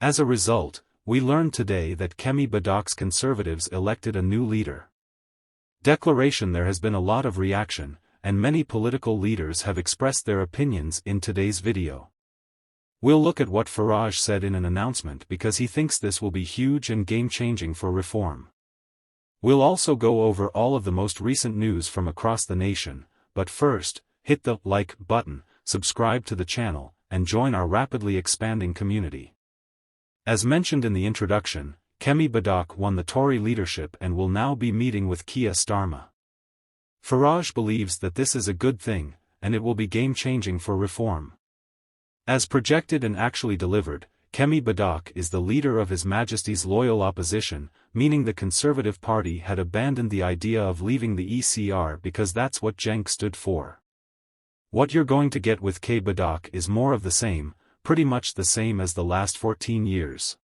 As a result, we learned today that Kemi Badok's Conservatives elected a new leader. Declaration. There has been a lot of reaction, and many political leaders have expressed their opinions in today's video. We'll look at what Farage said in an announcement because he thinks this will be huge and game-changing for reform. We'll also go over all of the most recent news from across the nation, but first, hit the like button, subscribe to the channel, and join our rapidly expanding community. As mentioned in the introduction, Kemi Badok won the Tory leadership and will now be meeting with Keir Starmer. Farage believes that this is a good thing, and it will be game-changing for reform. As projected and actually delivered, Kemi Badok is the leader of His Majesty's loyal opposition, meaning the Conservative Party had abandoned the idea of leaving the ECR because that's what Cenk stood for. What you're going to get with K. Badok is more of the same, pretty much the same as the last 14 years.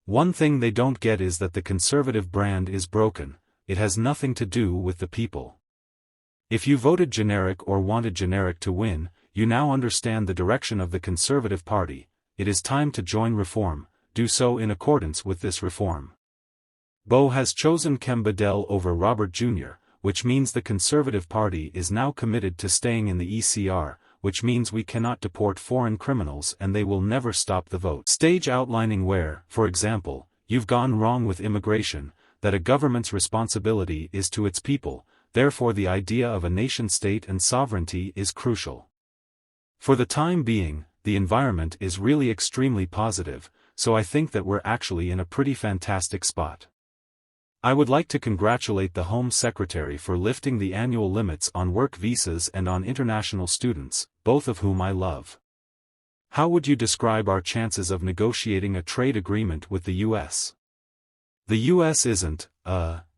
One thing they don't get is that the Conservative brand is broken. It has nothing to do with the people. If you voted generic or wanted generic to win, you now understand the direction of the Conservative Party. It is time to join reform, do so in accordance with this reform. Bo has chosen Kem Badel over Robert Jr., which means the Conservative Party is now committed to staying in the ECR, which means we cannot deport foreign criminals and they will never stop the vote. Stage outlining where, for example, you've gone wrong with immigration, that a government's responsibility is to its people, therefore the idea of a nation-state and sovereignty is crucial. For the time being, the environment is really extremely positive, so I think that we're actually in a pretty fantastic spot. I would like to congratulate the Home Secretary for lifting the annual limits on work visas and on international students, both of whom I love. How would you describe our chances of negotiating a trade agreement with the US? The US isn't,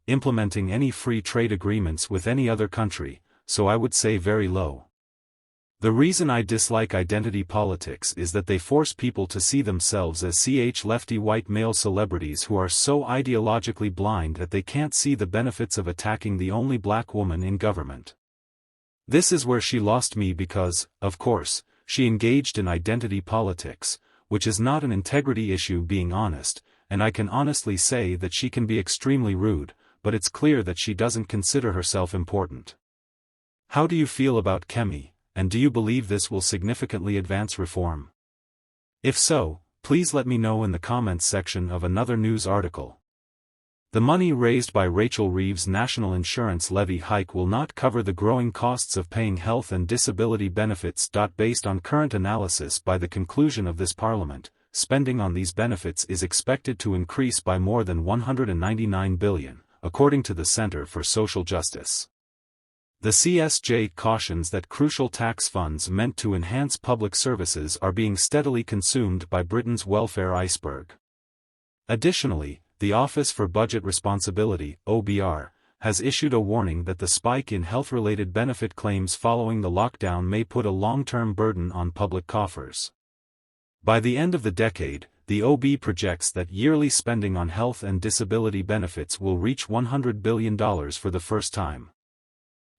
implementing any free trade agreements with any other country, so I would say very low. The reason I dislike identity politics is that they force people to see themselves as lefty white male celebrities who are so ideologically blind that they can't see the benefits of attacking the only black woman in government. This is where she lost me because, of course, she engaged in identity politics, which is not an integrity issue being honest, and I can honestly say that she can be extremely rude, but it's clear that she doesn't consider herself important. How do you feel about Kemi? And do you believe this will significantly advance reform? If so, please let me know in the comments section of another news article. The money raised by Rachel Reeves' national insurance levy hike will not cover the growing costs of paying health and disability benefits. Based on current analysis by the conclusion of this parliament, spending on these benefits is expected to increase by more than $199 billion, according to the Center for Social Justice. The CSJ cautions that crucial tax funds meant to enhance public services are being steadily consumed by Britain's welfare iceberg. Additionally, the Office for Budget Responsibility, OBR, has issued a warning that the spike in health-related benefit claims following the lockdown may put a long-term burden on public coffers. By the end of the decade, the OB projects that yearly spending on health and disability benefits will reach $100 billion for the first time.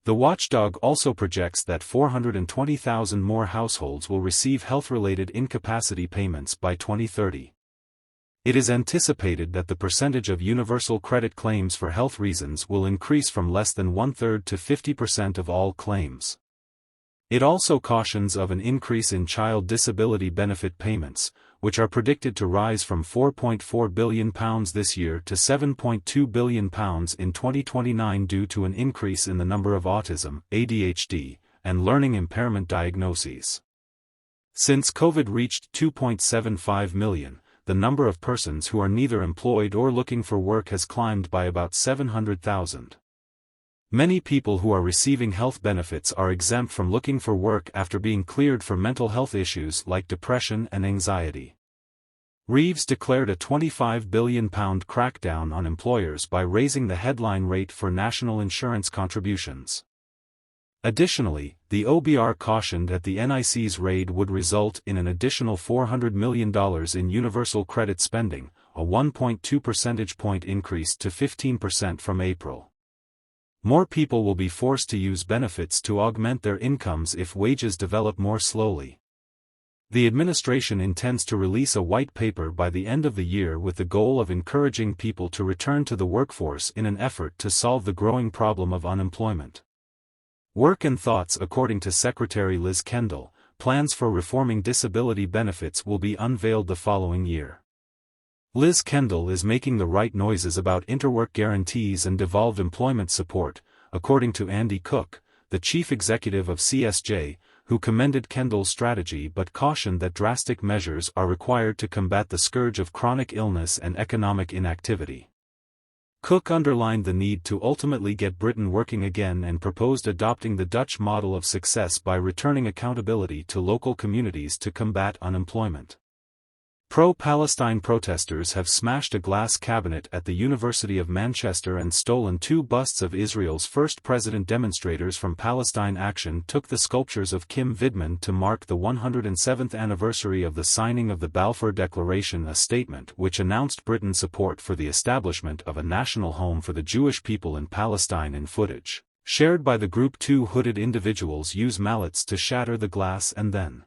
The watchdog also projects that 420,000 more households will receive health-related incapacity payments by 2030. It is anticipated that the percentage of universal credit claims for health reasons will increase from less than 1/3 to 50% of all claims. It also cautions of an increase in child disability benefit payments, which are predicted to rise from £4.4 billion this year to £7.2 billion in 2029 due to an increase in the number of autism, ADHD, and learning impairment diagnoses. Since COVID reached 2.75 million, the number of persons who are neither employed or looking for work has climbed by about 700,000. Many people who are receiving health benefits are exempt from looking for work after being cleared for mental health issues like depression and anxiety. Reeves declared a £25 billion crackdown on employers by raising the headline rate for national insurance contributions. Additionally, the OBR cautioned that the NIC's raid would result in an additional $400 million in universal credit spending, a 1.2 percentage point increase to 15% from April. More people will be forced to use benefits to augment their incomes if wages develop more slowly. The administration intends to release a white paper by the end of the year with the goal of encouraging people to return to the workforce in an effort to solve the growing problem of unemployment. Work and Thoughts. According to Secretary Liz Kendall, plans for reforming disability benefits will be unveiled the following year. Liz Kendall is making the right noises about interwork guarantees and devolved employment support, according to Andy Cook, the chief executive of CSJ, who commended Kendall's strategy but cautioned that drastic measures are required to combat the scourge of chronic illness and economic inactivity. Cook underlined the need to ultimately get Britain working again and proposed adopting the Dutch model of success by returning accountability to local communities to combat unemployment. Pro-Palestine protesters have smashed a glass cabinet at the University of Manchester and stolen 2 busts of Israel's first president. Demonstrators from Palestine Action took the sculptures of Kim Vidman to mark the 107th anniversary of the signing of the Balfour Declaration, a statement which announced Britain's support for the establishment of a national home for the Jewish people in Palestine. In footage shared by the group, 2 hooded individuals use mallets to shatter the glass and then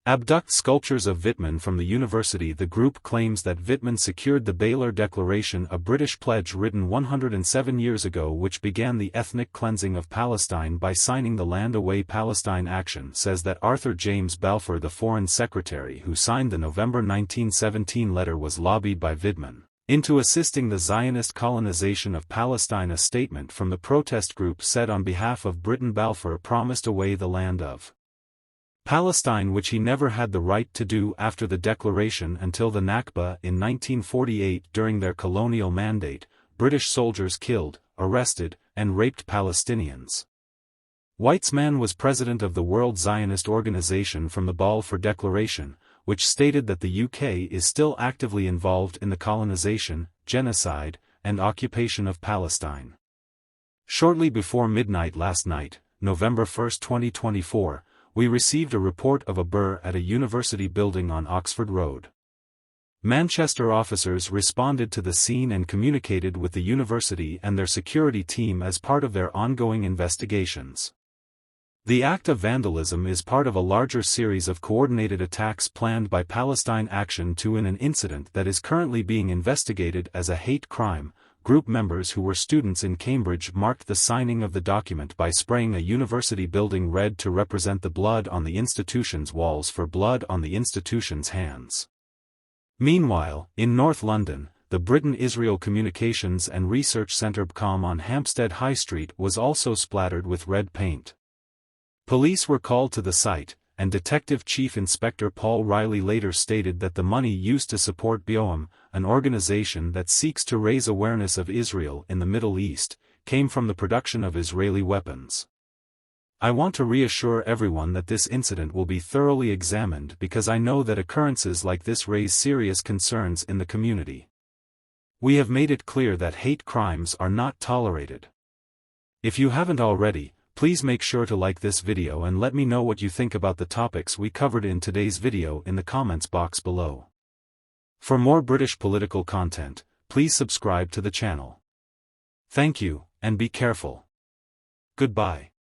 abduct sculptures of Vidman from the university. The group claims that Vidman secured the Balfour Declaration, a British pledge written 107 years ago which began the ethnic cleansing of Palestine by signing the Land Away. Palestine Action says that Arthur James Balfour, the Foreign Secretary who signed the November 1917 letter, was lobbied by Vidman into assisting the Zionist colonization of Palestine. A statement from the protest group said on behalf of Britain Balfour promised away the land of Palestine, which he never had the right to do after the declaration until the Nakba in 1948. During their colonial mandate, British soldiers killed, arrested, and raped Palestinians. Weizmann was president of the World Zionist Organization from the Balfour Declaration, which stated that the UK is still actively involved in the colonization, genocide, and occupation of Palestine. Shortly before midnight last night, November 1, 2024, we received a report of a burr at a university building on Oxford Road. Manchester officers responded to the scene and communicated with the university and their security team as part of their ongoing investigations. The act of vandalism is part of a larger series of coordinated attacks planned by Palestine Action in an incident that is currently being investigated as a hate crime. Group members who were students in Cambridge marked the signing of the document by spraying a university building red to represent the blood on the institution's walls for blood on the institution's hands. Meanwhile, in North London, the Britain-Israel Communications and Research Centre BCOM on Hampstead High Street was also splattered with red paint. Police were called to the site, and Detective Chief Inspector Paul Riley later stated that the money used to support BOM, an organization that seeks to raise awareness of Israel in the Middle East, came from the production of Israeli weapons. I want to reassure everyone that this incident will be thoroughly examined because I know that occurrences like this raise serious concerns in the community. We have made it clear that hate crimes are not tolerated. If you haven't already, please make sure to like this video and let me know what you think about the topics we covered in today's video in the comments box below. For more British political content, please subscribe to the channel. Thank you, and be careful. Goodbye.